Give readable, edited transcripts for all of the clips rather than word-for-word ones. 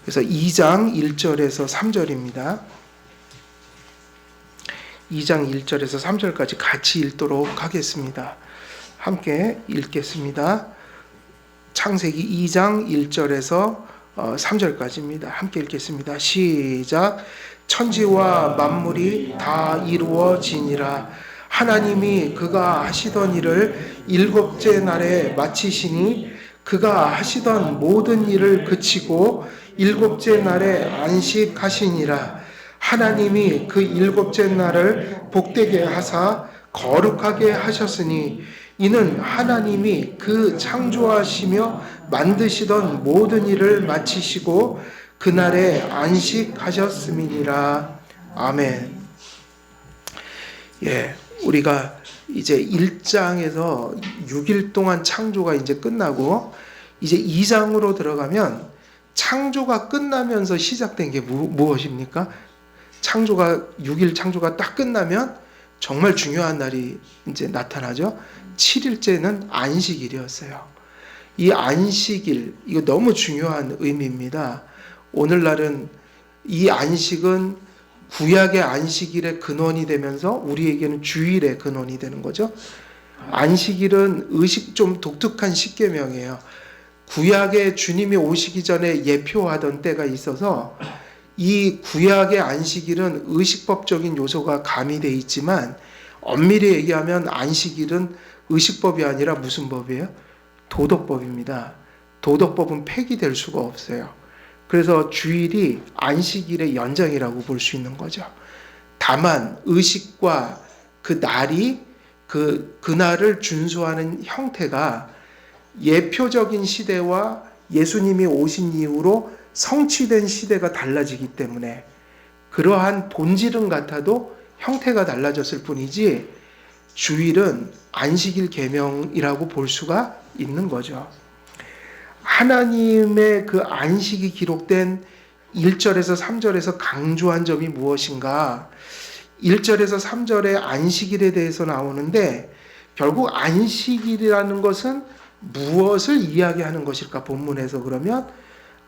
그래서 2장 1절에서 3절입니다. 2장 1절에서 3절까지 같이 읽도록 하겠습니다. 함께 읽겠습니다. 창세기 2장 1절에서 3절까지입니다. 함께 읽겠습니다. 시작. 천지와 만물이 다 이루어지니라. 하나님이 그가 하시던 일을 일곱째 날에 마치시니 그가 하시던 모든 일을 그치고 일곱째 날에 안식하시니라. 하나님이 그 일곱째 날을 복되게 하사 거룩하게 하셨으니 이는 하나님이 그 창조하시며 만드시던 모든 일을 마치시고 그날에 안식하셨음이니라. 아멘. 예, 우리가 이제 1장에서 6일 동안 창조가 이제 끝나고 이제 2장으로 들어가면 창조가 끝나면서 시작된 게 무엇입니까? 6일 창조가 딱 끝나면 정말 중요한 날이 이제 나타나죠. 7일째는 안식일이었어요. 이 안식일, 이거 너무 중요한 의미입니다. 오늘날은 이 안식은 구약의 안식일의 근원이 되면서 우리에게는 주일의 근원이 되는 거죠. 안식일은 좀 독특한 십계명이에요. 구약에 주님이 오시기 전에 예표하던 때가 있어서 이 구약의 안식일은 의식법적인 요소가 가미되어 있지만 엄밀히 얘기하면 안식일은 의식법이 아니라 무슨 법이에요? 도덕법입니다. 도덕법은 폐기될 수가 없어요. 그래서 주일이 안식일의 연장이라고 볼 수 있는 거죠. 다만 의식과 그 날이 그날을 준수하는 형태가 예표적인 시대와 예수님이 오신 이후로 성취된 시대가 달라지기 때문에 그러한 본질은 같아도 형태가 달라졌을 뿐이지 주일은 안식일 계명이라고 볼 수가 있는 거죠. 하나님의 그 안식이 기록된 1절에서 3절에서 강조한 점이 무엇인가? 1절에서 3절에 안식일에 대해서 나오는데 결국 안식일이라는 것은 무엇을 이야기하는 것일까? 본문에서 그러면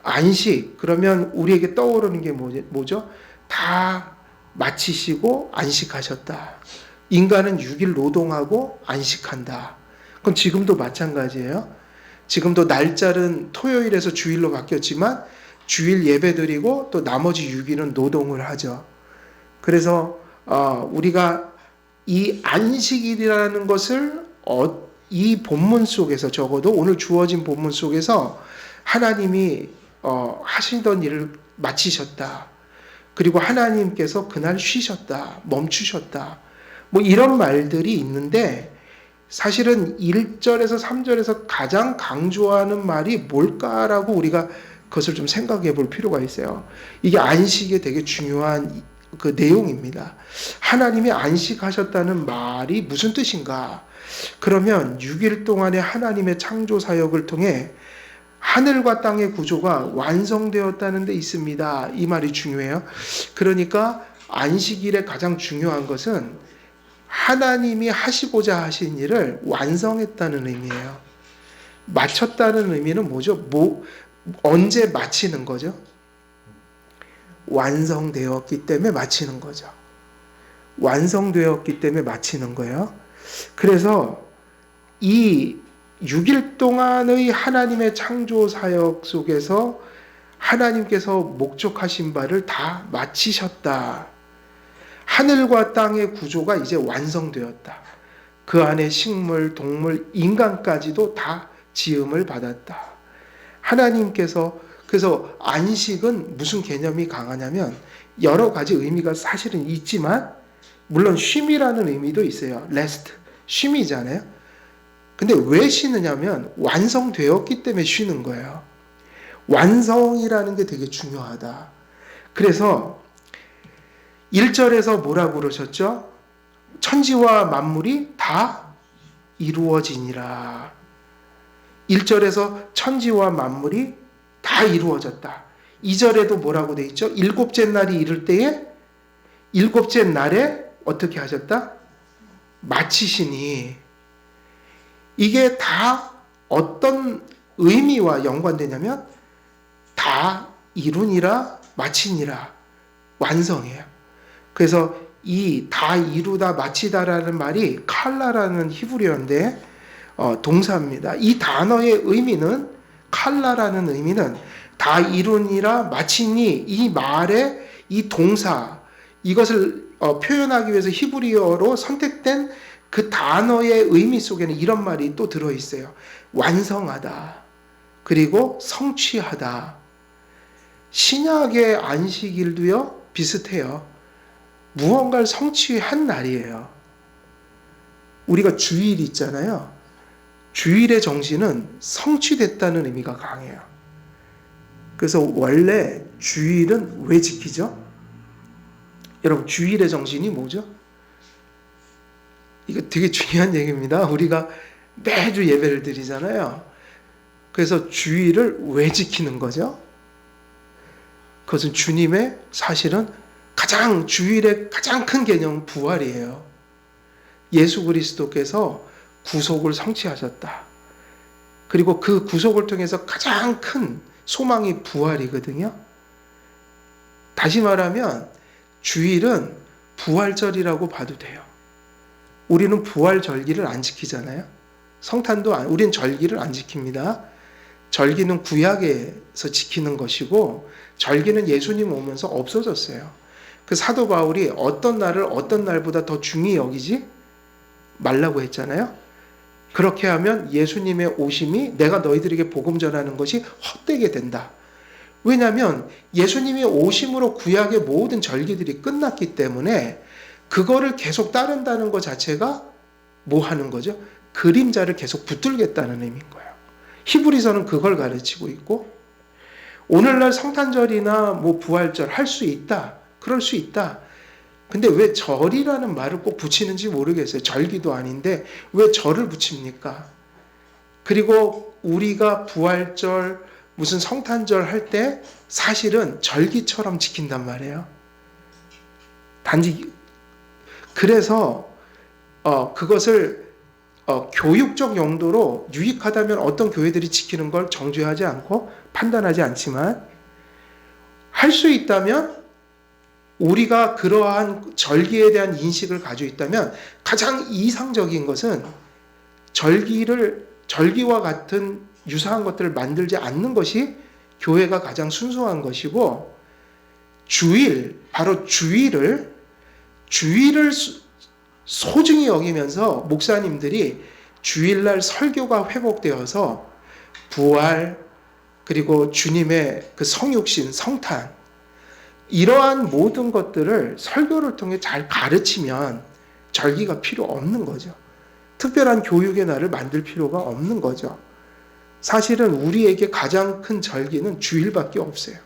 안식, 그러면 우리에게 떠오르는 게 뭐죠? 다 마치시고 안식하셨다. 인간은 6일 노동하고 안식한다. 그건 지금도 마찬가지예요. 지금도 날짜는 토요일에서 주일로 바뀌었지만 주일 예배드리고 또 나머지 6일은 노동을 하죠. 그래서 우리가 이 안식일이라는 것을 이 본문 속에서 적어도 오늘 주어진 본문 속에서 하나님이 하시던 일을 마치셨다. 그리고 하나님께서 그날 쉬셨다. 멈추셨다. 뭐 이런 말들이 있는데 사실은 1절에서 3절에서 가장 강조하는 말이 뭘까라고 우리가 그것을 좀 생각해 볼 필요가 있어요. 이게 안식에 되게 중요한 그 내용입니다. 하나님이 안식하셨다는 말이 무슨 뜻인가? 그러면 6일 동안의 하나님의 창조 사역을 통해 하늘과 땅의 구조가 완성되었다는 데 있습니다. 이 말이 중요해요. 그러니까 안식일의 가장 중요한 것은 하나님이 하시고자 하신 일을 완성했다는 의미예요. 마쳤다는 의미는 뭐죠? 언제 마치는 거죠? 완성되었기 때문에 마치는 거죠. 완성되었기 때문에 마치는 거예요. 그래서 이 6일 동안의 하나님의 창조 사역 속에서 하나님께서 목적하신 바를 다 마치셨다. 하늘과 땅의 구조가 이제 완성되었다. 그 안에 식물, 동물, 인간까지도 다 지음을 받았다. 하나님께서 그래서 안식은 무슨 개념이 강하냐면 여러 가지 의미가 사실은 있지만 물론 쉼이라는 의미도 있어요. 레스트, 쉼이잖아요. 근데 왜 쉬느냐면 완성되었기 때문에 쉬는 거예요. 완성이라는 게 되게 중요하다. 그래서 1절에서 뭐라고 그러셨죠? 천지와 만물이 다 이루어지니라. 1절에서 천지와 만물이 다 이루어졌다. 2절에도 뭐라고 돼 있죠? 일곱째 날이 이를 때에 일곱째 날에 어떻게 하셨다? 마치시니. 이게 다 어떤 의미와 연관되냐면 다 이루니라 마치니라 완성이에요. 그래서 이 다 이루다 마치다라는 말이 칼라라는 히브리어인데 동사입니다. 이 단어의 의미는 칼라라는 의미는 다 이루니라 마치니 이 말의 이 동사 이것을 표현하기 위해서 히브리어로 선택된 그 단어의 의미 속에는 이런 말이 또 들어있어요. 완성하다. 그리고 성취하다. 신약의 안식일도요, 비슷해요. 무언가를 성취한 날이에요. 우리가 주일 있잖아요. 주일의 정신은 성취됐다는 의미가 강해요. 그래서 원래 주일은 왜 지키죠? 여러분, 주일의 정신이 뭐죠? 이거 되게 중요한 얘기입니다. 우리가 매주 예배를 드리잖아요. 그래서 주일을 왜 지키는 거죠? 그것은 주님의 사실은 주일의 가장 큰 개념은 부활이에요. 예수 그리스도께서 구속을 성취하셨다. 그리고 그 구속을 통해서 가장 큰 소망이 부활이거든요. 다시 말하면 주일은 부활절이라고 봐도 돼요. 우리는 부활 절기를 안 지키잖아요. 우리는 절기를 안 지킵니다. 절기는 구약에서 지키는 것이고 절기는 예수님 오면서 없어졌어요. 그 사도 바울이 어떤 날을 어떤 날보다 더 중히 여기지 말라고 했잖아요. 그렇게 하면 예수님의 오심이 내가 너희들에게 복음 전하는 것이 헛되게 된다. 왜냐하면 예수님의 오심으로 구약의 모든 절기들이 끝났기 때문에 그거를 계속 따른다는 것 자체가 뭐 하는 거죠? 그림자를 계속 붙들겠다는 의미인 거예요. 히브리서는 그걸 가르치고 있고 오늘날 성탄절이나 뭐 부활절 할 수 있다. 그럴 수 있다. 근데 왜 절이라는 말을 꼭 붙이는지 모르겠어요. 절기도 아닌데 왜 절을 붙입니까? 그리고 우리가 부활절 무슨 성탄절 할 때 사실은 절기처럼 지킨단 말이에요. 단지 그래서 그것을 교육적 용도로 유익하다면 어떤 교회들이 지키는 걸 정죄하지 않고 판단하지 않지만 할 수 있다면 우리가 그러한 절기에 대한 인식을 가지고 있다면 가장 이상적인 것은 절기와 같은 유사한 것들을 만들지 않는 것이 교회가 가장 순수한 것이고 바로 주일을 소중히 여기면서 목사님들이 주일날 설교가 회복되어서 부활 그리고 주님의 그 성육신, 성탄 이러한 모든 것들을 설교를 통해 잘 가르치면 절기가 필요 없는 거죠. 특별한 교육의 날을 만들 필요가 없는 거죠. 사실은 우리에게 가장 큰 절기는 주일밖에 없어요.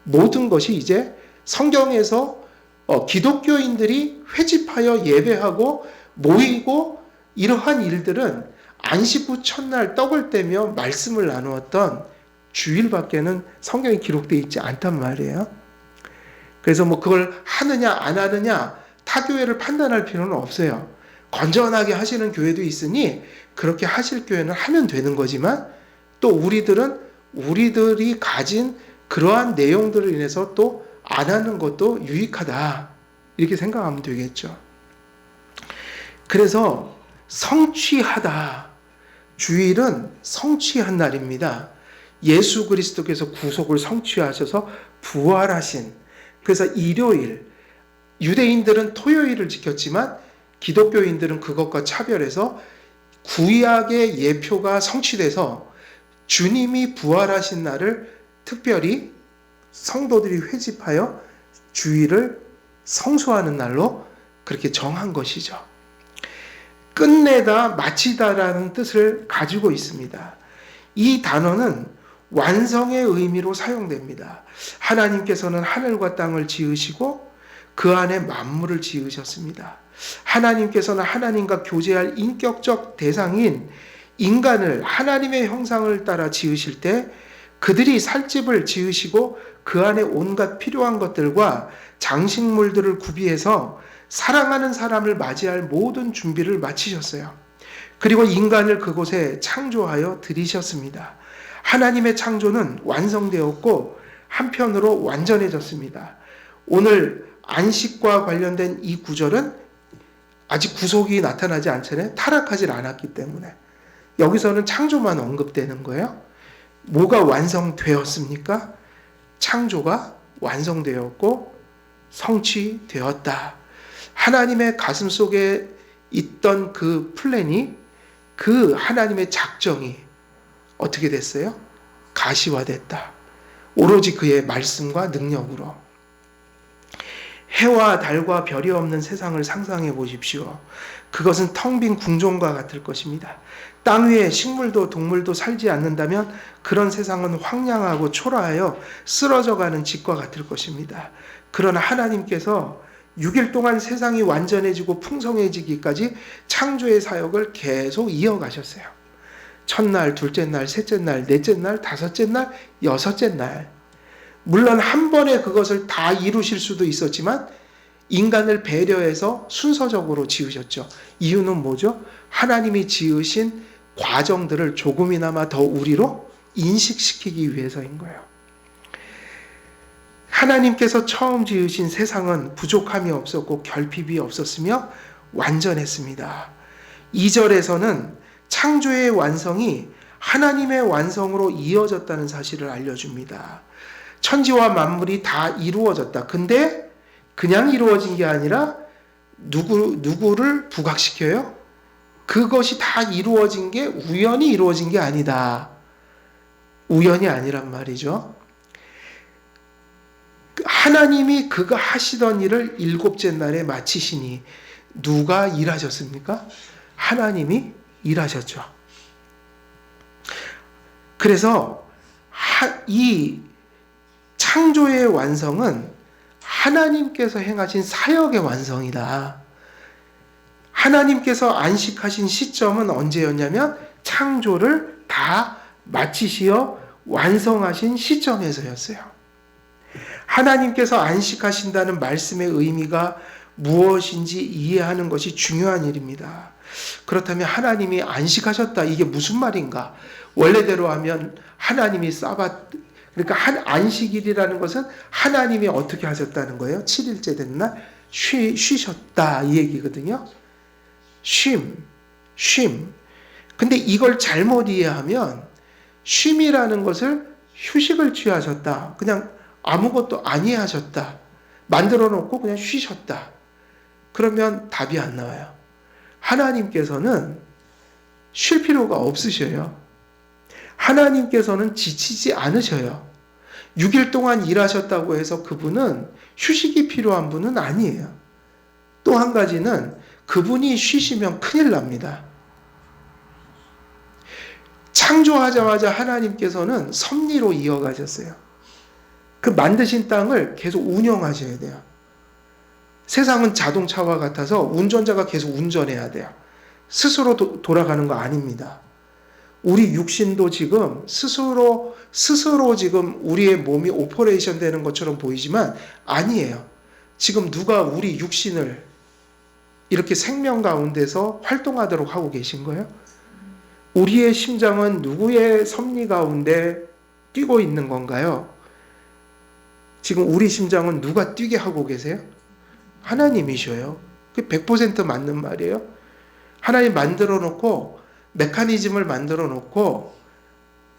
모든 것이 이제 성경에서 기독교인들이 회집하여 예배하고 모이고 이러한 일들은 안식 후 첫날 떡을 떼며 말씀을 나누었던 주일밖에는 성경에 기록되어 있지 않단 말이에요. 그래서 뭐 그걸 하느냐 안 하느냐 타교회를 판단할 필요는 없어요. 건전하게 하시는 교회도 있으니 그렇게 하실 교회는 하면 되는 거지만 또 우리들이 가진 그러한 내용들을 인해서 또 안 하는 것도 유익하다. 이렇게 생각하면 되겠죠. 그래서 성취하다. 주일은 성취한 날입니다. 예수 그리스도께서 구속을 성취하셔서 부활하신 그래서 일요일, 유대인들은 토요일을 지켰지만 기독교인들은 그것과 차별해서 구약의 예표가 성취돼서 주님이 부활하신 날을 특별히 성도들이 회집하여 주일을 성수하는 날로 그렇게 정한 것이죠. 끝내다, 마치다라는 뜻을 가지고 있습니다. 이 단어는 완성의 의미로 사용됩니다. 하나님께서는 하늘과 땅을 지으시고 그 안에 만물을 지으셨습니다. 하나님께서는 하나님과 교제할 인격적 대상인 인간을 하나님의 형상을 따라 지으실 때 그들이 살 집을 지으시고 그 안에 온갖 필요한 것들과 장식물들을 구비해서 사랑하는 사람을 맞이할 모든 준비를 마치셨어요. 그리고 인간을 그곳에 창조하여 들이셨습니다. 하나님의 창조는 완성되었고 한편으로 완전해졌습니다. 오늘 안식과 관련된 이 구절은 아직 구속이 나타나지 않잖아요. 타락하지 않았기 때문에. 여기서는 창조만 언급되는 거예요. 뭐가 완성되었습니까? 창조가 완성되었고 성취되었다. 하나님의 가슴 속에 있던 그 플랜이, 그 하나님의 작정이 어떻게 됐어요? 가시화됐다. 오로지 그의 말씀과 능력으로. 해와 달과 별이 없는 세상을 상상해 보십시오. 그것은 텅 빈 궁전과 같을 것입니다. 땅 위에 식물도 동물도 살지 않는다면 그런 세상은 황량하고 초라하여 쓰러져가는 집과 같을 것입니다. 그러나 하나님께서 6일 동안 세상이 완전해지고 풍성해지기까지 창조의 사역을 계속 이어가셨어요. 첫날, 둘째 날, 셋째 날, 넷째 날, 다섯째 날, 여섯째 날. 물론 한 번에 그것을 다 이루실 수도 있었지만 인간을 배려해서 순서적으로 지으셨죠. 이유는 뭐죠? 하나님이 지으신 과정들을 조금이나마 더 우리로 인식시키기 위해서인 거예요. 하나님께서 처음 지으신 세상은 부족함이 없었고 결핍이 없었으며 완전했습니다. 2절에서는 창조의 완성이 하나님의 완성으로 이어졌다는 사실을 알려줍니다. 천지와 만물이 다 이루어졌다. 근데 그냥 이루어진 게 아니라 누구를 부각시켜요? 그것이 다 이루어진 게 우연히 이루어진 게 아니다. 우연이 아니란 말이죠. 하나님이 그가 하시던 일을 7째 날에 마치시니 누가 일하셨습니까? 하나님이 일하셨죠. 그래서 이 창조의 완성은 하나님께서 행하신 사역의 완성이다. 하나님께서 안식하신 시점은 언제였냐면 창조를 다 마치시어 완성하신 시점에서였어요. 하나님께서 안식하신다는 말씀의 의미가 무엇인지 이해하는 것이 중요한 일입니다. 그렇다면 하나님이 안식하셨다. 이게 무슨 말인가? 원래대로 하면 하나님이 그러니까 안식일이라는 것은 하나님이 어떻게 하셨다는 거예요? 7일째 된 날 쉬셨다 이 얘기거든요. 쉼. 근데 이걸 잘못 이해하면 쉼이라는 것을 휴식을 취하셨다. 그냥 아무것도 아니하셨다. 만들어 놓고 그냥 쉬셨다. 그러면 답이 안 나와요. 하나님께서는 쉴 필요가 없으셔요. 하나님께서는 지치지 않으셔요. 6일 동안 일하셨다고 해서 그분은 휴식이 필요한 분은 아니에요. 또 한 가지는 그분이 쉬시면 큰일 납니다. 창조하자마자 하나님께서는 섭리로 이어가셨어요. 그 만드신 땅을 계속 운영하셔야 돼요. 세상은 자동차와 같아서 운전자가 계속 운전해야 돼요. 스스로 돌아가는 거 아닙니다. 우리 육신도 지금 스스로 지금 우리의 몸이 오퍼레이션 되는 것처럼 보이지만 아니에요. 지금 누가 우리 육신을 이렇게 생명 가운데서 활동하도록 하고 계신 거예요? 우리의 심장은 누구의 섭리 가운데 뛰고 있는 건가요? 지금 우리 심장은 누가 뛰게 하고 계세요? 하나님이셔요. 그게 100% 맞는 말이에요. 하나님 만들어 놓고 메커니즘을 만들어 놓고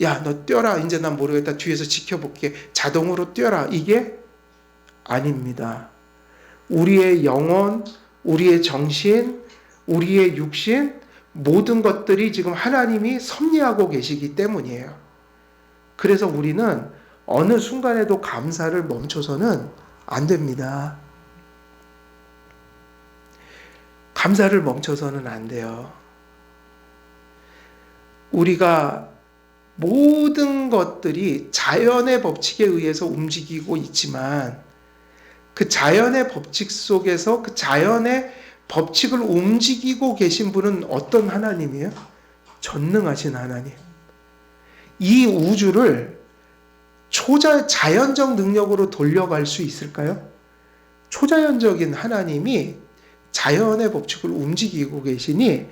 야, 너 뛰어라. 이제 난 모르겠다. 뒤에서 지켜볼게. 자동으로 뛰어라. 이게 아닙니다. 우리의 영혼, 우리의 정신, 우리의 육신 모든 것들이 지금 하나님이 섭리하고 계시기 때문이에요. 그래서 우리는 어느 순간에도 감사를 멈춰서는 안 됩니다. 감사를 멈춰서는 안 돼요. 우리가 모든 것들이 자연의 법칙에 의해서 움직이고 있지만 그 자연의 법칙 속에서 그 자연의 법칙을 움직이고 계신 분은 어떤 하나님이에요? 전능하신 하나님. 이 우주를 자연적 능력으로 돌려갈 수 있을까요? 초자연적인 하나님이 자연의 법칙을 움직이고 계시니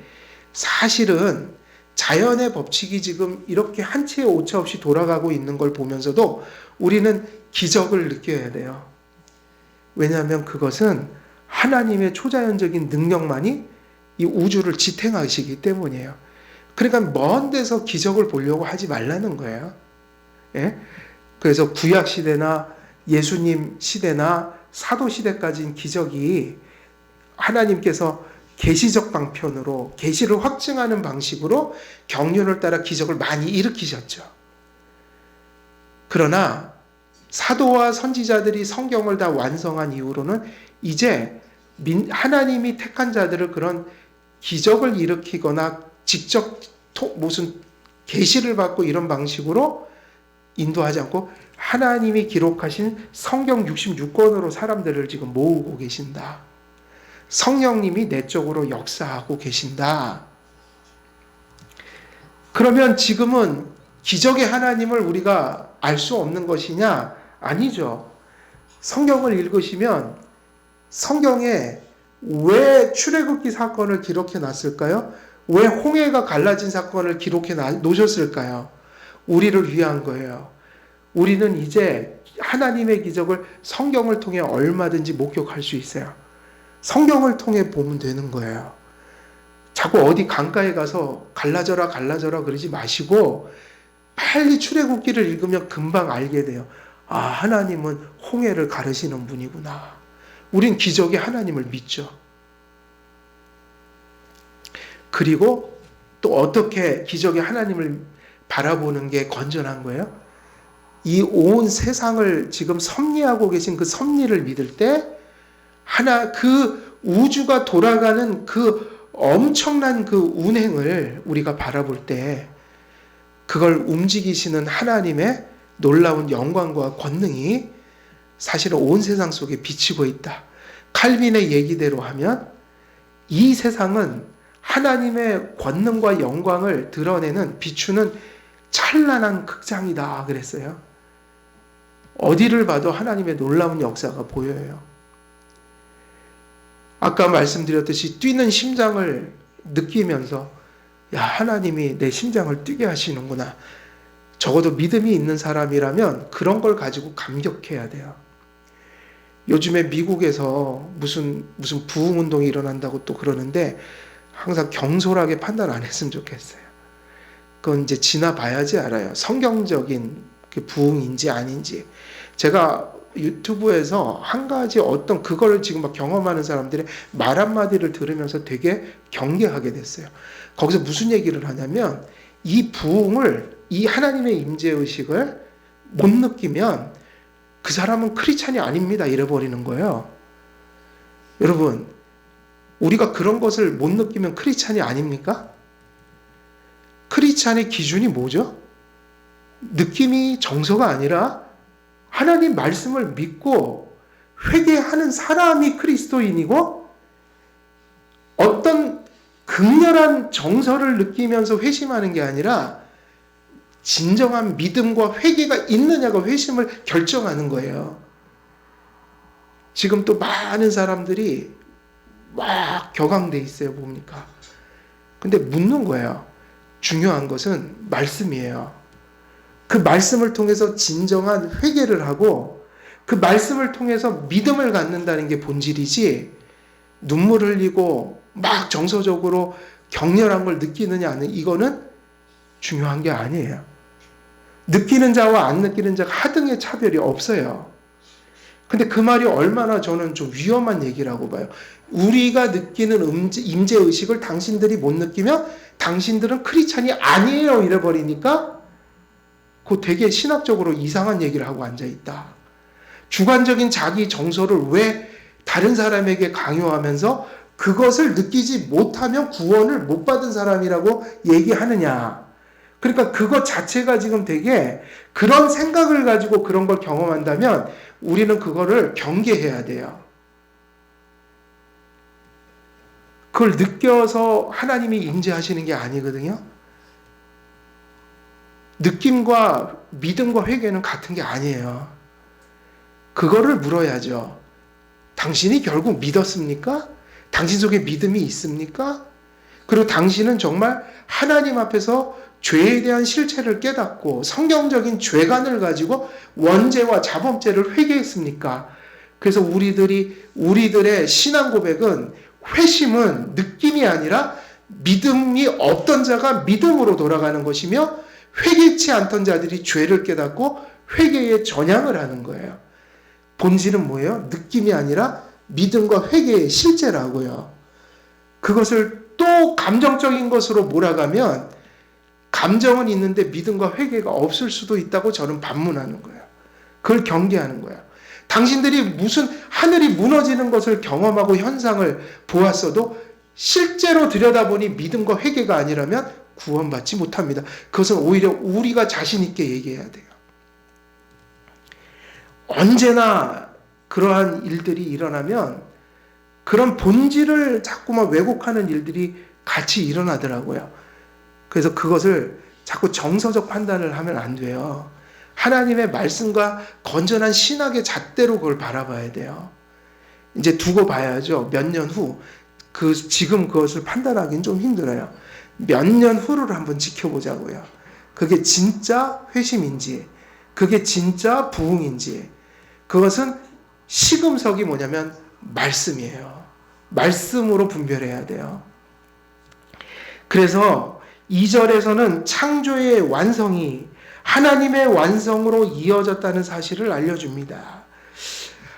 사실은 자연의 법칙이 지금 이렇게 한치의 오차 없이 돌아가고 있는 걸 보면서도 우리는 기적을 느껴야 돼요. 왜냐하면 그것은 하나님의 초자연적인 능력만이 이 우주를 지탱하시기 때문이에요. 그러니까 먼 데서 기적을 보려고 하지 말라는 거예요. 예? 그래서 구약 시대나 예수님 시대나 사도 시대까지는 기적이 하나님께서 계시적 방편으로 계시를 확증하는 방식으로 경륜을 따라 기적을 많이 일으키셨죠. 그러나 사도와 선지자들이 성경을 다 완성한 이후로는 이제 하나님이 택한 자들을 그런 기적을 일으키거나 직접 무슨 계시를 받고 이런 방식으로 인도하지 않고 하나님이 기록하신 성경 66권으로 사람들을 지금 모으고 계신다. 성령님이 내적으로 역사하고 계신다. 그러면 지금은 기적의 하나님을 우리가 알 수 없는 것이냐? 아니죠. 성경을 읽으시면 성경에 왜 출애굽기 사건을 기록해 놨을까요? 왜 홍해가 갈라진 사건을 기록해 놓으셨을까요? 우리를 위한 거예요. 우리는 이제 하나님의 기적을 성경을 통해 얼마든지 목격할 수 있어요. 성경을 통해 보면 되는 거예요. 자꾸 어디 강가에 가서 갈라져라 그러지 마시고 빨리 출애굽기를 읽으면 금방 알게 돼요. 아, 하나님은 홍해를 가르시는 분이구나. 우린 기적의 하나님을 믿죠. 그리고 또 어떻게 기적의 하나님을 바라보는 게 건전한 거예요? 이 온 세상을 지금 섭리하고 계신 그 섭리를 믿을 때 그 우주가 돌아가는 그 엄청난 그 운행을 우리가 바라볼 때 그걸 움직이시는 하나님의 놀라운 영광과 권능이 사실은 온 세상 속에 비치고 있다. 칼빈의 얘기대로 하면 이 세상은 하나님의 권능과 영광을 드러내는 비추는 찬란한 극장이다 그랬어요. 어디를 봐도 하나님의 놀라운 역사가 보여요. 아까 말씀드렸듯이 뛰는 심장을 느끼면서 야, 하나님이 내 심장을 뛰게 하시는구나. 적어도 믿음이 있는 사람이라면 그런 걸 가지고 감격해야 돼요. 요즘에 미국에서 무슨 부흥운동이 일어난다고 또 그러는데 항상 경솔하게 판단 안 했으면 좋겠어요. 그건 이제 지나봐야지 알아요. 성경적인 그 부흥인지 아닌지. 제가 유튜브에서 한 가지 어떤 그걸 지금 막 경험하는 사람들의 말 한마디를 들으면서 되게 경계하게 됐어요. 거기서 무슨 얘기를 하냐면 이 부흥을, 이 하나님의 임재의식을 못 느끼면 그 사람은 크리스찬이 아닙니다. 이래버리는 거예요. 여러분, 우리가 그런 것을 못 느끼면 크리스찬이 아닙니까? 크리스찬의 기준이 뭐죠? 느낌이 정서가 아니라 하나님 말씀을 믿고 회개하는 사람이 그리스도인이고 어떤 극렬한 정서를 느끼면서 회심하는 게 아니라 진정한 믿음과 회개가 있느냐가 회심을 결정하는 거예요. 지금 또 많은 사람들이 막 격앙돼 있어요, 보니까. 근데 묻는 거예요. 중요한 것은 말씀이에요. 그 말씀을 통해서 진정한 회개를 하고 그 말씀을 통해서 믿음을 갖는다는 게 본질이지 눈물 흘리고 막 정서적으로 격렬한 걸 느끼느냐 안 이거는 중요한 게 아니에요. 느끼는 자와 안 느끼는 자가 하등의 차별이 없어요. 근데 그 말이 얼마나 저는 좀 위험한 얘기라고 봐요. 우리가 느끼는 임재의식을 당신들이 못 느끼면 당신들은 크리스찬이 아니에요 이래버리니까 그거 되게 신학적으로 이상한 얘기를 하고 앉아있다. 주관적인 자기 정서를 왜 다른 사람에게 강요하면서 그것을 느끼지 못하면 구원을 못 받은 사람이라고 얘기하느냐. 그러니까 그것 자체가 지금 되게 그런 생각을 가지고 그런 걸 경험한다면 우리는 그거를 경계해야 돼요. 그걸 느껴서 하나님이 임재하시는 게 아니거든요. 느낌과 믿음과 회개는 같은 게 아니에요. 그거를 물어야죠. 당신이 결국 믿었습니까? 당신 속에 믿음이 있습니까? 그리고 당신은 정말 하나님 앞에서 죄에 대한 실체를 깨닫고 성경적인 죄관을 가지고 원죄와 자범죄를 회개했습니까? 그래서 우리들의 신앙 고백은, 회심은 느낌이 아니라 믿음이 없던 자가 믿음으로 돌아가는 것이며, 회개치 않던 자들이 죄를 깨닫고 회개에 전향을 하는 거예요. 본질은 뭐예요? 느낌이 아니라 믿음과 회개의 실제라고요. 그것을 또 감정적인 것으로 몰아가면 감정은 있는데 믿음과 회개가 없을 수도 있다고 저는 반문하는 거예요. 그걸 경계하는 거예요. 당신들이 무슨 하늘이 무너지는 것을 경험하고 현상을 보았어도 실제로 들여다보니 믿음과 회개가 아니라면 구원받지 못합니다. 그것은 오히려 우리가 자신 있게 얘기해야 돼요. 언제나 그러한 일들이 일어나면 그런 본질을 자꾸만 왜곡하는 일들이 같이 일어나더라고요. 그래서 그것을 자꾸 정서적 판단을 하면 안 돼요. 하나님의 말씀과 건전한 신학의 잣대로 그걸 바라봐야 돼요. 이제 두고 봐야죠. 몇 년 후. 지금 그것을 판단하기는 좀 힘들어요. 몇 년 후를 한번 지켜보자고요. 그게 진짜 회심인지, 그게 진짜 부흥인지, 그것은 시금석이 뭐냐면 말씀이에요. 말씀으로 분별해야 돼요. 그래서 2절에서는 창조의 완성이 하나님의 완성으로 이어졌다는 사실을 알려줍니다.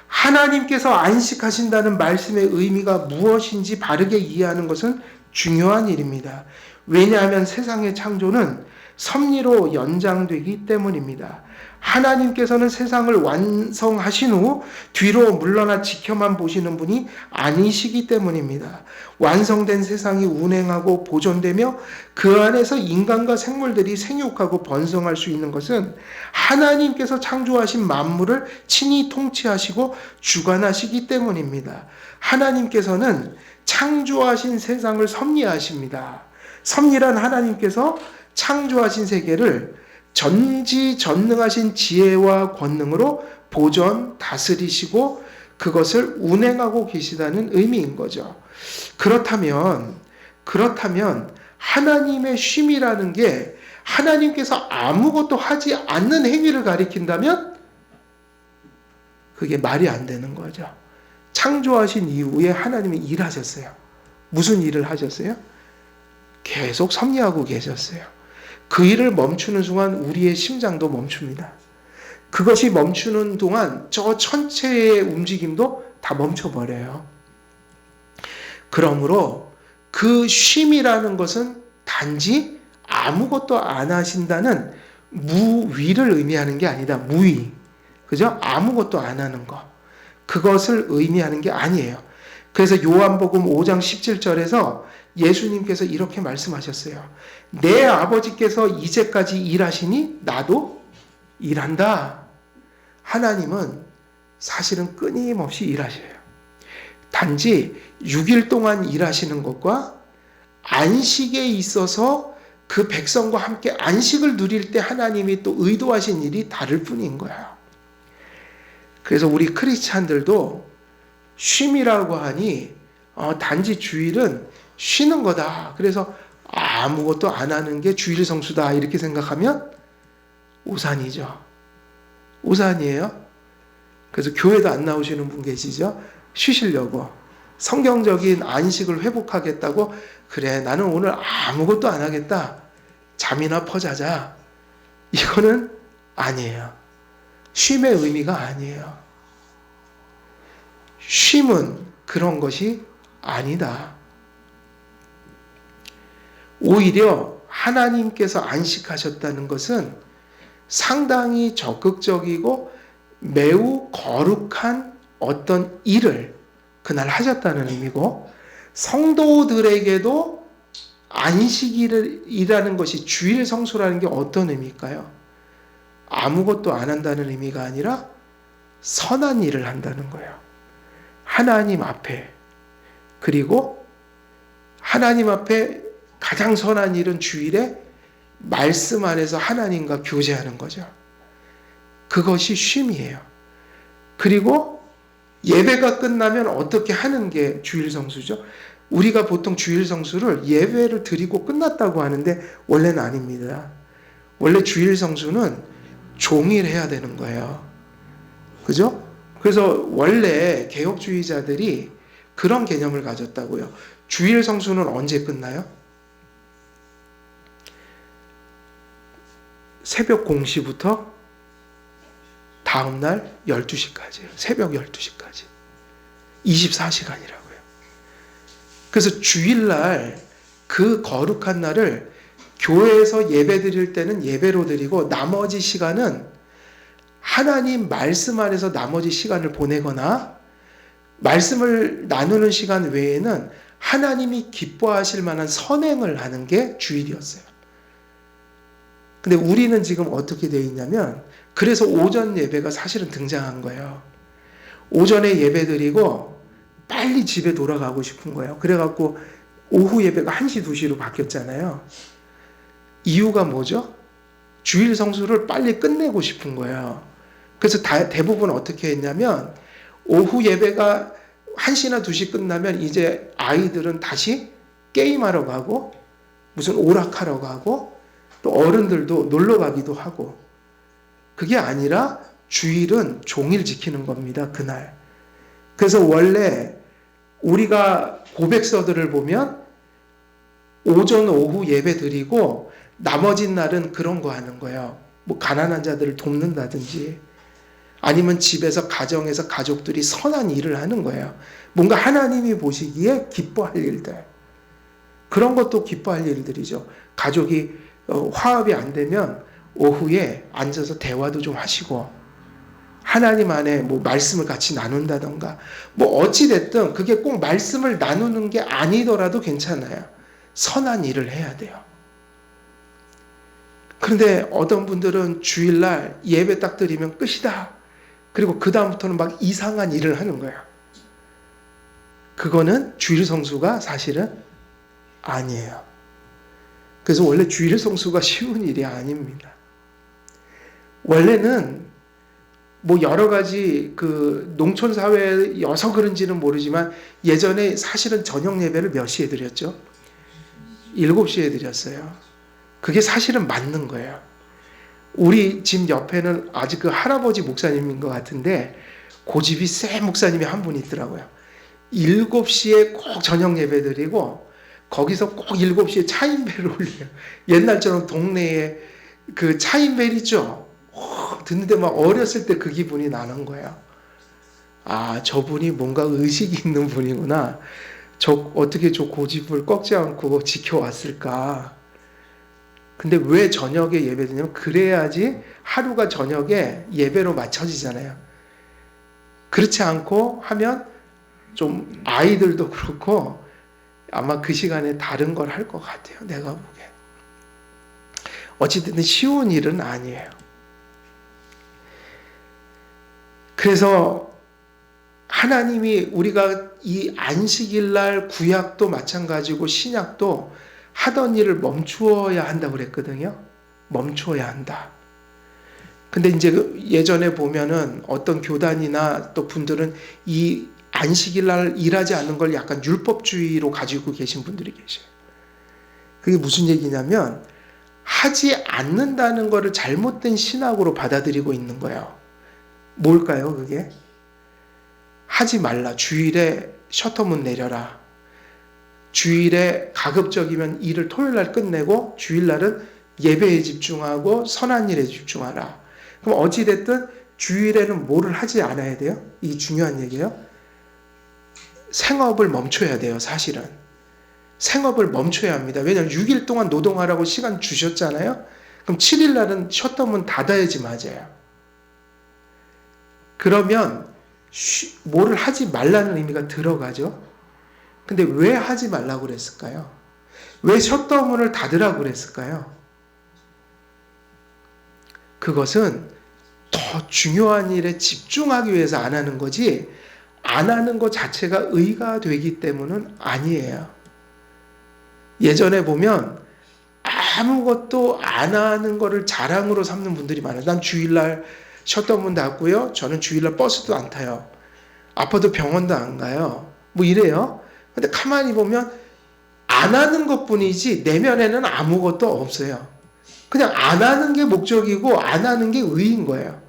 하나님께서 안식하신다는 말씀의 의미가 무엇인지 바르게 이해하는 것은 중요한 일입니다. 왜냐하면 세상의 창조는 섭리로 연장되기 때문입니다. 하나님께서는 세상을 완성하신 후 뒤로 물러나 지켜만 보시는 분이 아니시기 때문입니다. 완성된 세상이 운행하고 보존되며 그 안에서 인간과 생물들이 생육하고 번성할 수 있는 것은 하나님께서 창조하신 만물을 친히 통치하시고 주관하시기 때문입니다. 하나님께서는 창조하신 세상을 섭리하십니다. 섭리란 하나님께서 창조하신 세계를 전지전능하신 지혜와 권능으로 보존, 다스리시고 그것을 운행하고 계시다는 의미인 거죠. 그렇다면 하나님의 쉼이라는 게 하나님께서 아무것도 하지 않는 행위를 가리킨다면 그게 말이 안 되는 거죠. 창조하신 이후에 하나님이 일하셨어요. 무슨 일을 하셨어요? 계속 섭리하고 계셨어요. 그 일을 멈추는 순간 우리의 심장도 멈춥니다. 그것이 멈추는 동안 저 천체의 움직임도 다 멈춰버려요. 그러므로 그 쉼이라는 것은 단지 아무것도 안 하신다는 무위를 의미하는 게 아니다. 무위. 그죠? 아무것도 안 하는 것. 그것을 의미하는 게 아니에요. 그래서 요한복음 5장 17절에서 예수님께서 이렇게 말씀하셨어요. 내 아버지께서 이제까지 일하시니 나도 일한다. 하나님은 사실은 끊임없이 일하셔요. 단지 6일 동안 일하시는 것과 안식에 있어서 그 백성과 함께 안식을 누릴 때 하나님이 또 의도하신 일이 다를 뿐인 거야. 그래서 우리 크리스찬들도 쉼이라고 하니 단지 주일은 쉬는 거다. 그래서 아무것도 안 하는 게 주일 성수다. 이렇게 생각하면 우산이죠. 우산이에요. 그래서 교회도 안 나오시는 분 계시죠? 쉬시려고. 성경적인 안식을 회복하겠다고 그래 나는 오늘 아무것도 안 하겠다. 잠이나 퍼자자. 이거는 아니에요. 쉼의 의미가 아니에요. 쉼은 그런 것이 아니다. 오히려 하나님께서 안식하셨다는 것은 상당히 적극적이고 매우 거룩한 어떤 일을 그날 하셨다는 의미고, 성도들에게도 안식일이라는 것이 주일 성수라는 게 어떤 의미일까요? 아무것도 안 한다는 의미가 아니라 선한 일을 한다는 거예요. 하나님 앞에. 그리고 하나님 앞에 가장 선한 일은 주일에 말씀 안에서 하나님과 교제하는 거죠. 그것이 쉼이에요. 그리고 예배가 끝나면 어떻게 하는 게 주일 성수죠? 우리가 보통 주일 성수를 예배를 드리고 끝났다고 하는데 원래는 아닙니다. 원래 주일 성수는 종일 해야 되는 거예요. 그죠? 그래서 원래 개혁주의자들이 그런 개념을 가졌다고요. 주일 성수는 언제 끝나요? 새벽 공시부터 다음날 12시까지예요. 새벽 12시까지. 24시간이라고요. 그래서 주일날 그 거룩한 날을 교회에서 예배 드릴 때는 예배로 드리고 나머지 시간은 하나님 말씀 안에서 나머지 시간을 보내거나 말씀을 나누는 시간 외에는 하나님이 기뻐하실 만한 선행을 하는 게 주일이었어요. 근데 우리는 지금 어떻게 되어 있냐면 그래서 오전 예배가 사실은 등장한 거예요. 오전에 예배 드리고 빨리 집에 돌아가고 싶은 거예요. 그래갖고 오후 예배가 1시, 2시로 바뀌었잖아요. 이유가 뭐죠? 주일 성수를 빨리 끝내고 싶은 거예요. 그래서 대부분 어떻게 했냐면 오후 예배가 1시나 2시 끝나면 이제 아이들은 다시 게임하러 가고 무슨 오락하러 가고 또 어른들도 놀러 가기도 하고 그게 아니라 주일은 종일 지키는 겁니다. 그날. 그래서 원래 우리가 고백서들을 보면 오전 오후 예배 드리고 나머지 날은 그런 거 하는 거예요. 뭐 가난한 자들을 돕는다든지 아니면 집에서 가정에서 가족들이 선한 일을 하는 거예요. 뭔가 하나님이 보시기에 기뻐할 일들. 그런 것도 기뻐할 일들이죠. 가족이 화합이 안 되면 오후에 앉아서 대화도 좀 하시고 하나님 안에 뭐 말씀을 같이 나눈다던가 뭐 어찌됐든 그게 꼭 말씀을 나누는 게 아니더라도 괜찮아요. 선한 일을 해야 돼요. 그런데 어떤 분들은 주일날 예배 딱 드리면 끝이다. 그리고 그 다음부터는 막 이상한 일을 하는 거예요. 그거는 주일 성수가 사실은 아니에요. 그래서 원래 주일 성수가 쉬운 일이 아닙니다. 원래는 뭐 여러 가지 그 농촌 사회여서 그런지는 모르지만 예전에 사실은 저녁 예배를 몇 시에 드렸죠? 7시에 드렸어요. 그게 사실은 맞는 거예요. 우리 집 옆에는 아직 그 할아버지 목사님인 것 같은데 고집이 센 목사님이 한 분 있더라고요. 7시에 꼭 저녁 예배 드리고 거기서 꼭 7시에 차인벨을 올려요. 옛날처럼 동네에 그 차인벨 있죠? 듣는데 막 어렸을 때 그 기분이 나는 거예요. 아, 저분이 뭔가 의식이 있는 분이구나. 어떻게 저 고집을 꺾지 않고 지켜왔을까. 근데 왜 저녁에 예배 드냐면 그래야지 하루가 저녁에 예배로 맞춰지잖아요. 그렇지 않고 하면 좀 아이들도 그렇고 아마 그 시간에 다른 걸 할 것 같아요. 내가 보기엔. 어찌됐든 쉬운 일은 아니에요. 그래서 하나님이 우리가 이 안식일 날 구약도 마찬가지고 신약도 하던 일을 멈추어야 한다고 그랬거든요. 멈추어야 한다. 근데 이제 예전에 보면은 어떤 교단이나 또 분들은 이 안식일 날 일하지 않는 걸 약간 율법주의로 가지고 계신 분들이 계셔요. 그게 무슨 얘기냐면 하지 않는다는 것을 잘못된 신학으로 받아들이고 있는 거예요. 뭘까요, 그게? 하지 말라. 주일에 셔터문 내려라. 주일에 가급적이면 일을 토요일날 끝내고 주일날은 예배에 집중하고 선한 일에 집중하라. 그럼 어찌됐든 주일에는 뭐를 하지 않아야 돼요? 이게 중요한 얘기예요. 생업을 멈춰야 돼요, 사실은. 생업을 멈춰야 합니다. 왜냐하면 6일 동안 노동하라고 시간 주셨잖아요. 그럼 7일날은 셔터문 닫아야지 맞아요. 그러면 뭐를 하지 말라는 의미가 들어가죠. 근데 왜 하지 말라고 그랬을까요? 왜 셧다운을 닫으라고 그랬을까요? 그것은 더 중요한 일에 집중하기 위해서 안 하는 거지 안 하는 것 자체가 의가 되기 때문은 아니에요. 예전에 보면 아무것도 안 하는 거를 자랑으로 삼는 분들이 많아요. 난 주일날 셧다운 닫고요. 저는 주일날 버스도 안 타요. 아파도 병원도 안 가요. 뭐 이래요. 근데 가만히 보면 안 하는 것뿐이지 내면에는 아무것도 없어요. 그냥 안 하는 게 목적이고 안 하는 게 의인 거예요.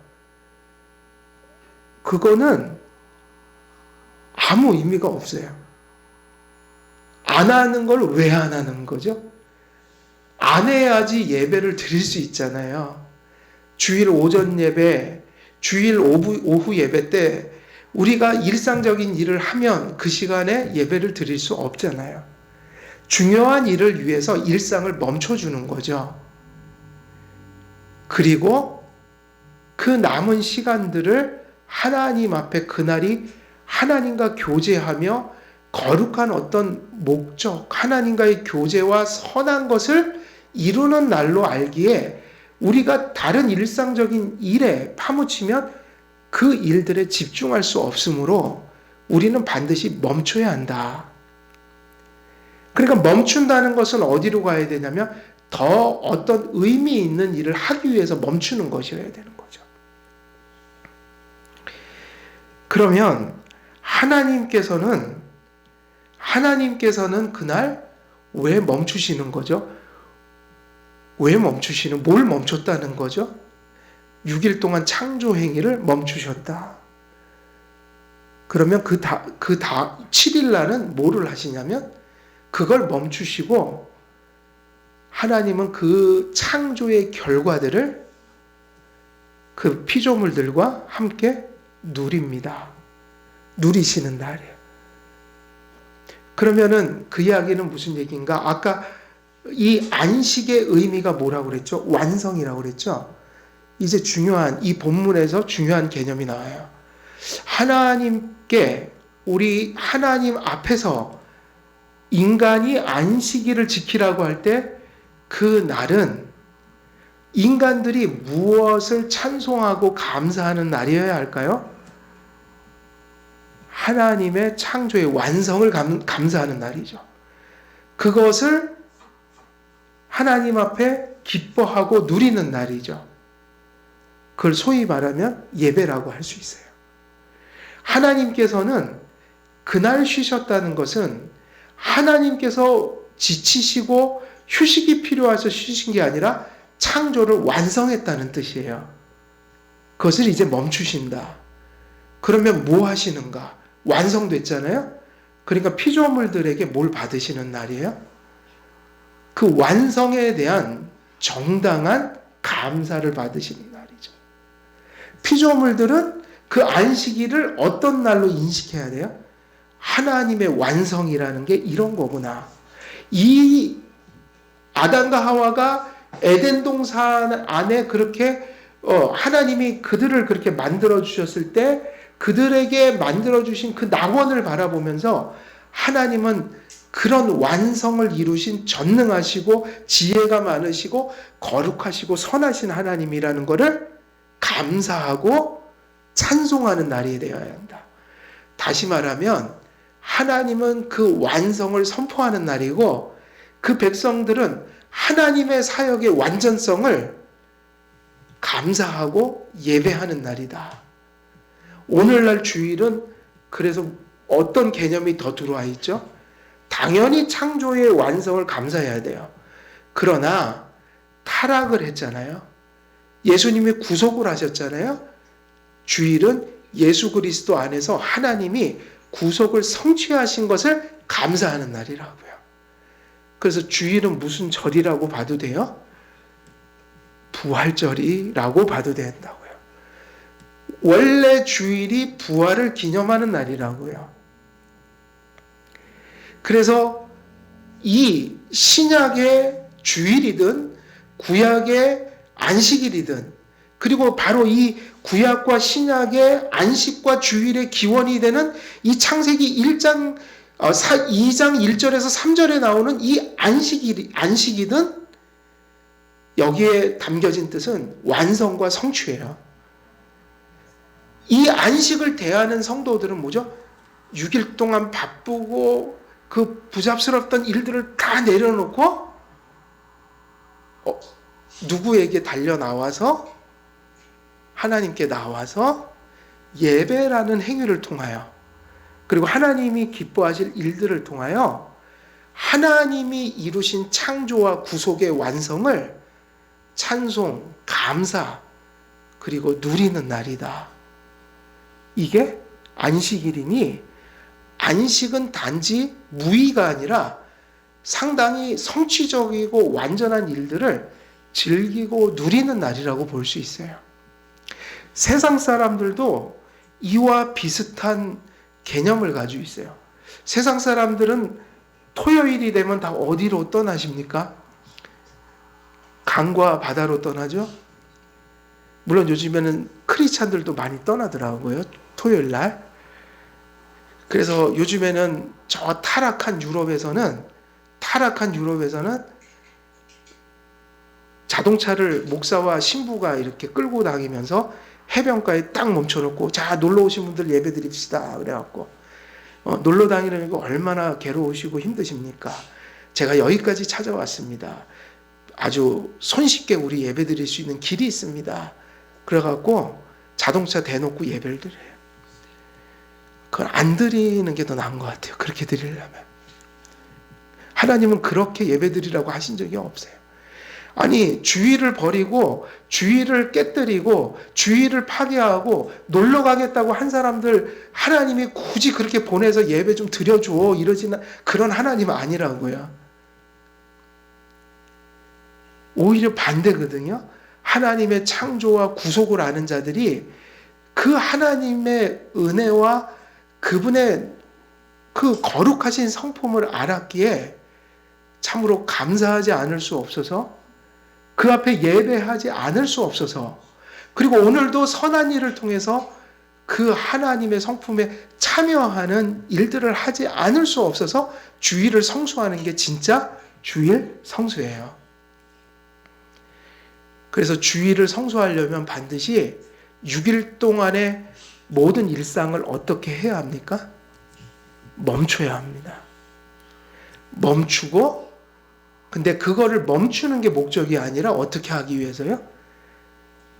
그거는 아무 의미가 없어요. 안 하는 걸 왜 안 하는 거죠? 안 해야지 예배를 드릴 수 있잖아요. 주일 오전 예배, 주일 오후 예배 때 우리가 일상적인 일을 하면 그 시간에 예배를 드릴 수 없잖아요. 중요한 일을 위해서 일상을 멈춰주는 거죠. 그리고 그 남은 시간들을 하나님 앞에 그날이 하나님과 교제하며 거룩한 어떤 목적, 하나님과의 교제와 선한 것을 이루는 날로 알기에 우리가 다른 일상적인 일에 파묻히면 그 일들에 집중할 수 없으므로 우리는 반드시 멈춰야 한다. 그러니까 멈춘다는 것은 어디로 가야 되냐면 더 어떤 의미 있는 일을 하기 위해서 멈추는 것이어야 되는 거죠. 그러면 하나님께서는 그날 왜 멈추시는 거죠? 뭘 멈췄다는 거죠? 6일 동안 창조 행위를 멈추셨다. 그러면 7일 날은 뭐를 하시냐면 그걸 멈추시고 하나님은 그 창조의 결과들을 그 피조물들과 함께 누립니다. 누리시는 날이에요. 그러면은 그 이야기는 무슨 얘기인가? 아까 이 안식의 의미가 뭐라고 그랬죠? 완성이라고 그랬죠? 이제 이 본문에서 중요한 개념이 나와요. 우리 하나님 앞에서 인간이 안식일을 지키라고 할 때 그 날은 인간들이 무엇을 찬송하고 감사하는 날이어야 할까요? 하나님의 창조의 완성을 감사하는 날이죠. 그것을 하나님 앞에 기뻐하고 누리는 날이죠. 그걸 소위 말하면 예배라고 할 수 있어요. 하나님께서는 그날 쉬셨다는 것은 하나님께서 지치시고 휴식이 필요해서 쉬신 게 아니라 창조를 완성했다는 뜻이에요. 그것을 이제 멈추신다. 그러면 뭐 하시는가? 완성됐잖아요? 그러니까 피조물들에게 뭘 받으시는 날이에요? 그 완성에 대한 정당한 감사를 받으시는 날이죠. 피조물들은 그 안식일을 어떤 날로 인식해야 돼요? 하나님의 완성이라는 게 이런 거구나. 이 아담과 하와가 에덴 동산 안에 그렇게 하나님이 그들을 그렇게 만들어 주셨을 때 그들에게 만들어 주신 그 낙원을 바라보면서 하나님은 그런 완성을 이루신 전능하시고 지혜가 많으시고 거룩하시고 선하신 하나님이라는 것을 감사하고 찬송하는 날이 되어야 한다. 다시 말하면 하나님은 그 완성을 선포하는 날이고 그 백성들은 하나님의 사역의 완전성을 감사하고 예배하는 날이다. 오늘날 주일은 그래서 어떤 개념이 더 들어와 있죠? 당연히 창조의 완성을 감사해야 돼요. 그러나 타락을 했잖아요. 예수님이 구속을 하셨잖아요. 주일은 예수 그리스도 안에서 하나님이 구속을 성취하신 것을 감사하는 날이라고요. 그래서 주일은 무슨 절이라고 봐도 돼요? 부활절이라고 봐도 된다고요. 원래 주일이 부활을 기념하는 날이라고요. 그래서 이 신약의 주일이든 구약의 안식일이든 그리고 바로 이 구약과 신약의 안식과 주일의 기원이 되는 이 창세기 2장 1절에서 3절에 나오는 이 안식이든 여기에 담겨진 뜻은 완성과 성취예요. 이 안식을 대하는 성도들은 뭐죠? 6일 동안 바쁘고 그 부잡스럽던 일들을 다 내려놓고 누구에게 달려 나와서 하나님께 나와서 예배라는 행위를 통하여 그리고 하나님이 기뻐하실 일들을 통하여 하나님이 이루신 창조와 구속의 완성을 찬송, 감사, 그리고 누리는 날이다. 이게 안식일이니 안식은 단지 무의가 아니라 상당히 성취적이고 완전한 일들을 즐기고 누리는 날이라고 볼 수 있어요. 세상 사람들도 이와 비슷한 개념을 가지고 있어요. 세상 사람들은 토요일이 되면 다 어디로 떠나십니까? 강과 바다로 떠나죠? 물론 요즘에는 크리스찬들도 많이 떠나더라고요. 토요일 날. 그래서 요즘에는 저 타락한 유럽에서는 자동차를 목사와 신부가 이렇게 끌고 다니면서 해변가에 딱 멈춰놓고, 자, 놀러 오신 분들 예배 드립시다. 그래갖고, 놀러 다니는 거 얼마나 괴로우시고 힘드십니까? 제가 여기까지 찾아왔습니다. 아주 손쉽게 우리 예배 드릴 수 있는 길이 있습니다. 그래갖고 자동차 대놓고 예배를 드려요. 그걸 안 드리는 게 더 나은 것 같아요. 그렇게 드리려면. 하나님은 그렇게 예배 드리라고 하신 적이 없어요. 아니, 주의를 버리고 주의를 깨뜨리고 주의를 파괴하고 놀러 가겠다고 한 사람들 하나님이 굳이 그렇게 보내서 예배 좀 드려줘 이러지는 그런 하나님은 아니라고요. 오히려 반대거든요. 하나님의 창조와 구속을 아는 자들이 그 하나님의 은혜와 그분의 그 거룩하신 성품을 알았기에 참으로 감사하지 않을 수 없어서, 그 앞에 예배하지 않을 수 없어서, 그리고 오늘도 선한 일을 통해서 그 하나님의 성품에 참여하는 일들을 하지 않을 수 없어서 주일을 성수하는 게 진짜 주일 성수예요. 그래서 주일을 성수하려면 반드시 6일 동안의 모든 일상을 어떻게 해야 합니까? 멈춰야 합니다. 멈추고, 근데 그거를 멈추는 게 목적이 아니라 어떻게 하기 위해서요?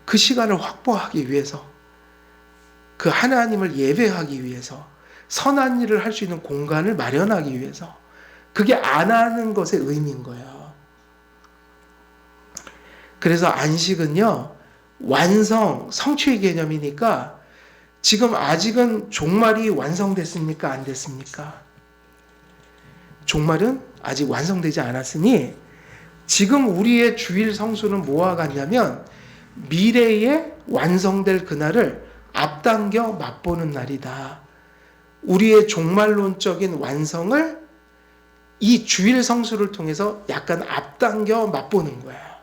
그 시간을 확보하기 위해서, 그 하나님을 예배하기 위해서, 선한 일을 할 수 있는 공간을 마련하기 위해서, 그게 안 하는 것의 의미인 거예요. 그래서 안식은요, 완성, 성취의 개념이니까 지금 아직은 종말이 완성됐습니까? 안 됐습니까? 종말은 아직 완성되지 않았으니 지금 우리의 주일 성수는 뭐와 같냐면 미래에 완성될 그날을 앞당겨 맛보는 날이다. 우리의 종말론적인 완성을 이 주일 성수를 통해서 약간 앞당겨 맛보는 거야.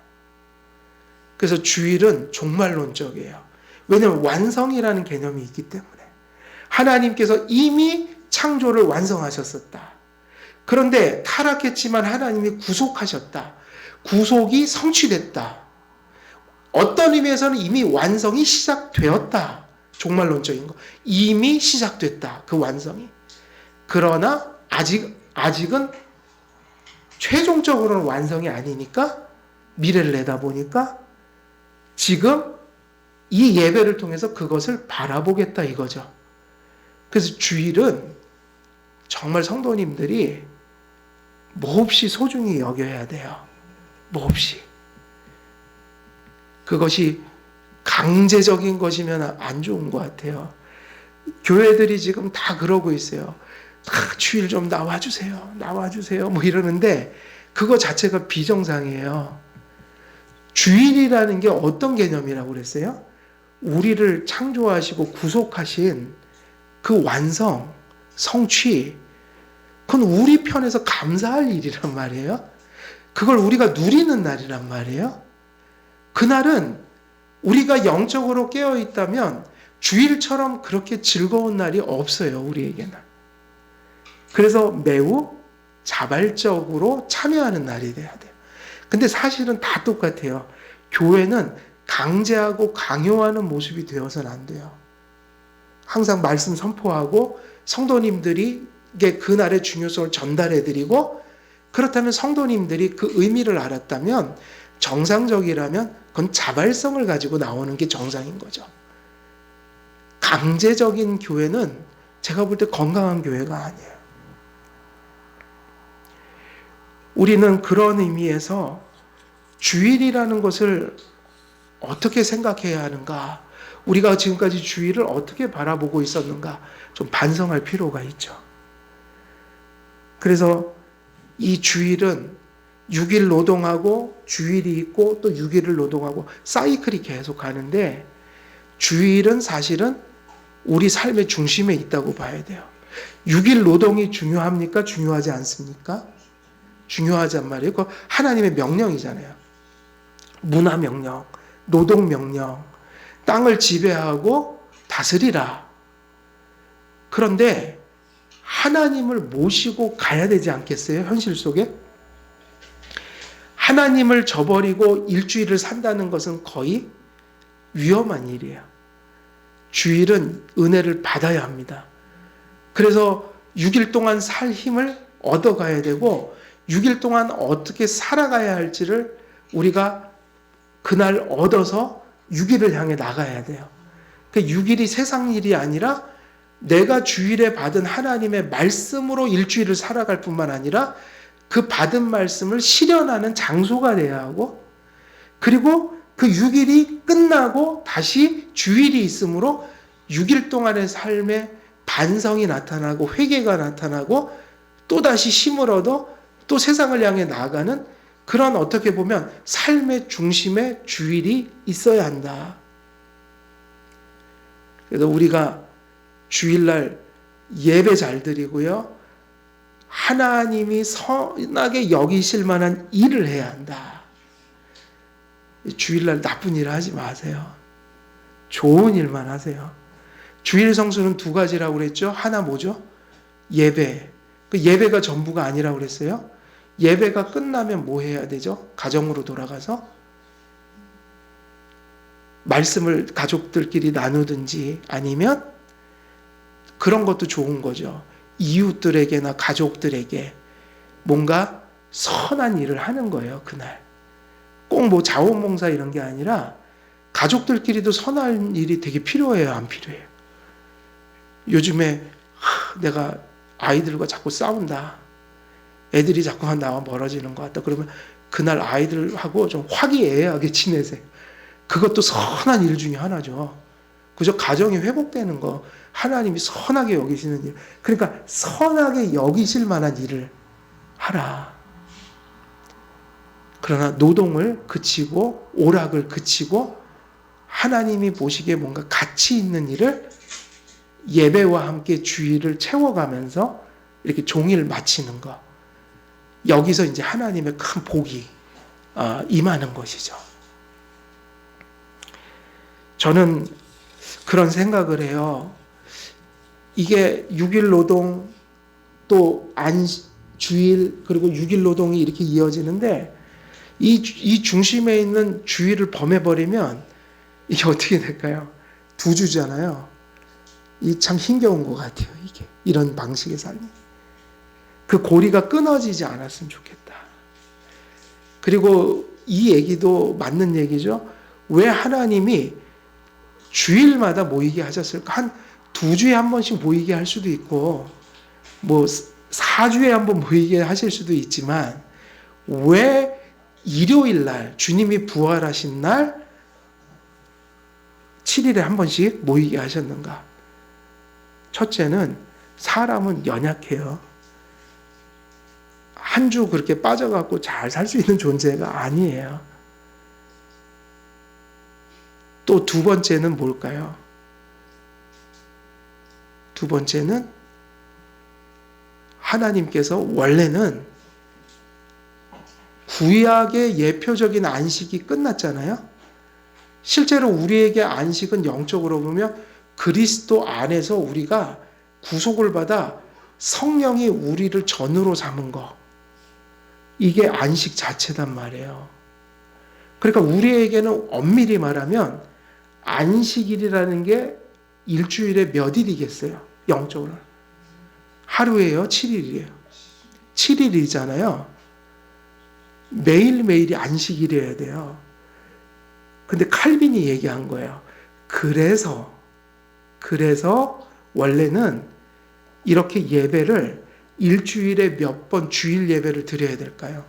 그래서 주일은 종말론적이에요. 왜냐하면 완성이라는 개념이 있기 때문에. 하나님께서 이미 창조를 완성하셨었다. 그런데 타락했지만 하나님이 구속하셨다. 구속이 성취됐다. 어떤 의미에서는 이미 완성이 시작되었다. 종말론적인 거. 이미 시작됐다. 그 완성이. 그러나 아직은 최종적으로는 완성이 아니니까 미래를 내다보니까 지금 이 예배를 통해서 그것을 바라보겠다 이거죠. 그래서 주일은 정말 성도님들이 몹시 소중히 여겨야 돼요. 몹시. 그것이 강제적인 것이면 안 좋은 것 같아요. 교회들이 지금 다 그러고 있어요. 다 주일 좀 나와주세요. 나와주세요. 뭐 이러는데 그거 자체가 비정상이에요. 주일이라는 게 어떤 개념이라고 그랬어요? 우리를 창조하시고 구속하신 그 완성, 성취, 그건 우리 편에서 감사할 일이란 말이에요. 그걸 우리가 누리는 날이란 말이에요. 그날은 우리가 영적으로 깨어 있다면 주일처럼 그렇게 즐거운 날이 없어요, 우리에게는. 그래서 매우 자발적으로 참여하는 날이 돼야 돼요. 근데 사실은 다 똑같아요. 교회는 강제하고 강요하는 모습이 되어서는 안 돼요. 항상 말씀 선포하고 성도님들이 그날의 중요성을 전달해드리고, 그렇다면 성도님들이 그 의미를 알았다면, 정상적이라면 그건 자발성을 가지고 나오는 게 정상인 거죠. 강제적인 교회는 제가 볼 때 건강한 교회가 아니에요. 우리는 그런 의미에서 주일이라는 것을 어떻게 생각해야 하는가, 우리가 지금까지 주일을 어떻게 바라보고 있었는가 좀 반성할 필요가 있죠. 그래서 이 주일은 6일 노동하고 주일이 있고 또 6일을 노동하고 사이클이 계속 가는데, 주일은 사실은 우리 삶의 중심에 있다고 봐야 돼요. 6일 노동이 중요합니까? 중요하지 않습니까? 중요하단 말이에요. 그거 하나님의 명령이잖아요. 문화 명령, 노동 명령, 땅을 지배하고 다스리라. 그런데 하나님을 모시고 가야 되지 않겠어요? 현실 속에? 하나님을 저버리고 일주일을 산다는 것은 거의 위험한 일이에요. 주일은 은혜를 받아야 합니다. 그래서 6일 동안 살 힘을 얻어가야 되고, 6일 동안 어떻게 살아가야 할지를 우리가 그날 얻어서 6일을 향해 나가야 돼요. 그 6일이 세상 일이 아니라 내가 주일에 받은 하나님의 말씀으로 일주일을 살아갈 뿐만 아니라 그 받은 말씀을 실현하는 장소가 돼야 하고, 그리고 그 6일이 끝나고 다시 주일이 있으므로 6일 동안의 삶에 반성이 나타나고 회개가 나타나고 또다시 힘을 얻어 또 세상을 향해 나아가는 그런, 어떻게 보면 삶의 중심에 주일이 있어야 한다. 그래서 우리가 주일날 예배 잘 드리고요, 하나님이 선하게 여기실 만한 일을 해야 한다. 주일날 나쁜 일을 하지 마세요. 좋은 일만 하세요. 주일 성수는 두 가지라고 그랬죠. 하나 뭐죠? 예배. 그 예배가 전부가 아니라고 그랬어요. 예배가 끝나면 뭐 해야 되죠? 가정으로 돌아가서 말씀을 가족들끼리 나누든지, 아니면 그런 것도 좋은 거죠. 이웃들에게나 가족들에게 뭔가 선한 일을 하는 거예요, 그날. 꼭 뭐 자원봉사 이런 게 아니라 가족들끼리도 선한 일이 되게 필요해요, 안 필요해요? 요즘에 내가 아이들과 자꾸 싸운다, 애들이 자꾸 나와 멀어지는 것 같다, 그러면 그날 아이들하고 좀 화기애애하게 지내세요. 그것도 선한 일 중에 하나죠. 그저 가정이 회복되는 거, 하나님이 선하게 여기시는 일. 그러니까 선하게 여기실 만한 일을 하라. 그러나 노동을 그치고 오락을 그치고 하나님이 보시기에 뭔가 가치 있는 일을 예배와 함께 주일을 채워가면서 이렇게 종일 마치는 것. 여기서 이제 하나님의 큰 복이 임하는 것이죠. 저는 그런 생각을 해요. 이게 6일 노동, 또 주일, 그리고 6일 노동이 이렇게 이어지는데, 이 중심에 있는 주일을 범해버리면 이게 어떻게 될까요? 두 주잖아요. 이 참 힘겨운 것 같아요, 이게. 이런 방식의 삶이. 그 고리가 끊어지지 않았으면 좋겠다. 그리고 이 얘기도 맞는 얘기죠. 왜 하나님이 주일마다 모이게 하셨을까? 한 2주에 한 번씩 모이게 할 수도 있고, 뭐 4주에 한 번 모이게 하실 수도 있지만, 왜 일요일 날, 주님이 부활하신 날 7일에 한 번씩 모이게 하셨는가? 첫째는 사람은 연약해요. 한 주 그렇게 빠져갖고 잘 살 수 있는 존재가 아니에요. 또 두 번째는 뭘까요? 두 번째는 하나님께서 원래는 구약의 예표적인 안식이 끝났잖아요. 실제로 우리에게 안식은 영적으로 보면 그리스도 안에서 우리가 구속을 받아 성령이 우리를 전으로 삼은 거, 이게 안식 자체단 말이에요. 그러니까 우리에게는 엄밀히 말하면 안식일이라는 게 일주일에 몇 일이겠어요? 영적으로 하루에요? 7일이에요. 7일이잖아요. 매일매일이 안식일이어야 돼요. 근데 칼빈이 얘기한 거예요. 그래서 원래는 이렇게 예배를 일주일에 몇 번 주일 예배를 드려야 될까요?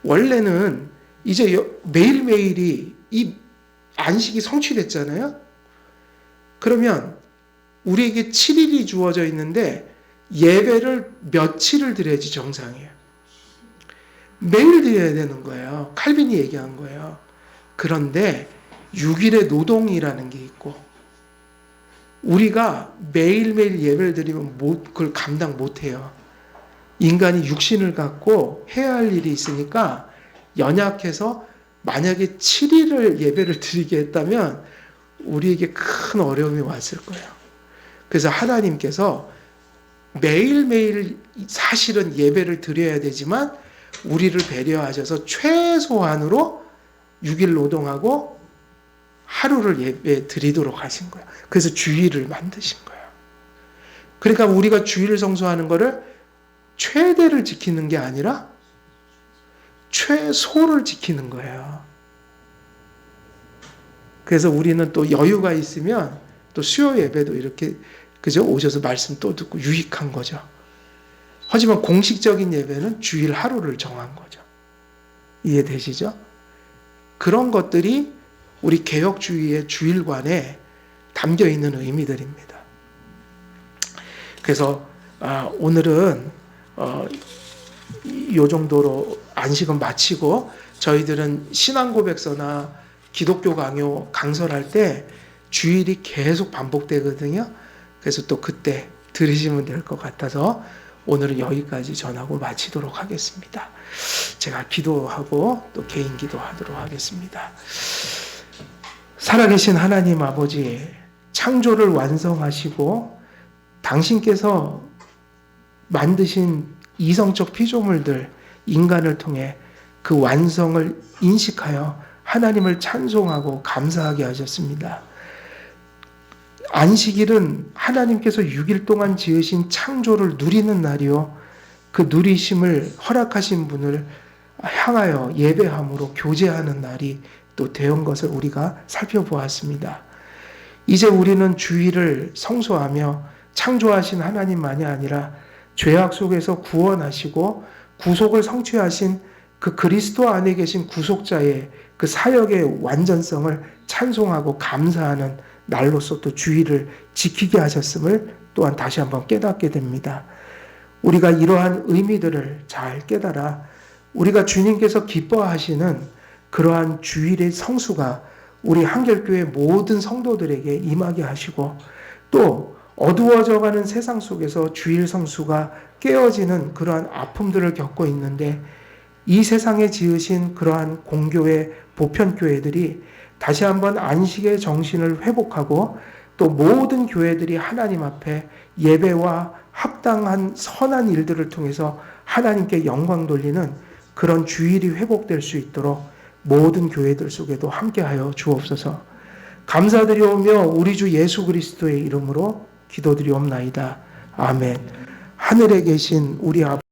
원래는 이제 매일매일이 이 안식이 성취됐잖아요. 그러면 우리에게 7일이 주어져 있는데 예배를 며칠을 드려야지 정상이에요. 매일 드려야 되는 거예요. 칼빈이 얘기한 거예요. 그런데 6일의 노동이라는 게 있고 우리가 매일매일 예배를 드리면 그걸 감당 못해요. 인간이 육신을 갖고 해야 할 일이 있으니까 연약해서 만약에 7일을 예배를 드리게 했다면 우리에게 큰 어려움이 왔을 거예요. 그래서 하나님께서 매일매일 사실은 예배를 드려야 되지만 우리를 배려하셔서 최소한으로 6일 노동하고 하루를 예배 드리도록 하신 거예요. 그래서 주일을 만드신 거예요. 그러니까 우리가 주일을 성수하는 거를 최대를 지키는 게 아니라 최소를 지키는 거예요. 그래서 우리는 또 여유가 있으면 또 수요 예배도 이렇게 그죠? 오셔서 말씀 또 듣고 유익한 거죠. 하지만 공식적인 예배는 주일 하루를 정한 거죠. 이해되시죠? 그런 것들이 우리 개혁주의의 주일관에 담겨 있는 의미들입니다. 그래서 오늘은 이 정도로 안식은 마치고 저희들은 신앙고백서나 기독교 강요 강설할 때 주일이 계속 반복되거든요. 그래서 또 그때 들으시면 될 것 같아서 오늘은 여기까지 전하고 마치도록 하겠습니다. 제가 기도하고 또 개인 기도하도록 하겠습니다. 살아계신 하나님 아버지, 창조를 완성하시고 당신께서 만드신 이성적 피조물들, 인간을 통해 그 완성을 인식하여 하나님을 찬송하고 감사하게 하셨습니다. 안식일은 하나님께서 6일 동안 지으신 창조를 누리는 날이요. 그 누리심을 허락하신 분을 향하여 예배함으로 교제하는 날이 또 되온 것을 우리가 살펴보았습니다. 이제 우리는 주일을 성소하며 창조하신 하나님만이 아니라 죄악 속에서 구원하시고 구속을 성취하신 그 그리스도 안에 계신 구속자의 그 사역의 완전성을 찬송하고 감사하는 날로서 또 주일을 지키게 하셨음을 또한 다시 한번 깨닫게 됩니다. 우리가 이러한 의미들을 잘 깨달아 우리가 주님께서 기뻐하시는 그러한 주일의 성수가 우리 한결교회 모든 성도들에게 임하게 하시고 또 어두워져가는 세상 속에서 주일 성수가 깨어지는 그러한 아픔들을 겪고 있는데 이 세상에 지으신 그러한 공교회 보편교회들이 다시 한번 안식의 정신을 회복하고 또 모든 교회들이 하나님 앞에 예배와 합당한 선한 일들을 통해서 하나님께 영광 돌리는 그런 주일이 회복될 수 있도록 모든 교회들 속에도 함께하여 주옵소서. 감사드리오며 우리 주 예수 그리스도의 이름으로 기도드리옵나이다. 아멘. 하늘에 계신 우리 아버지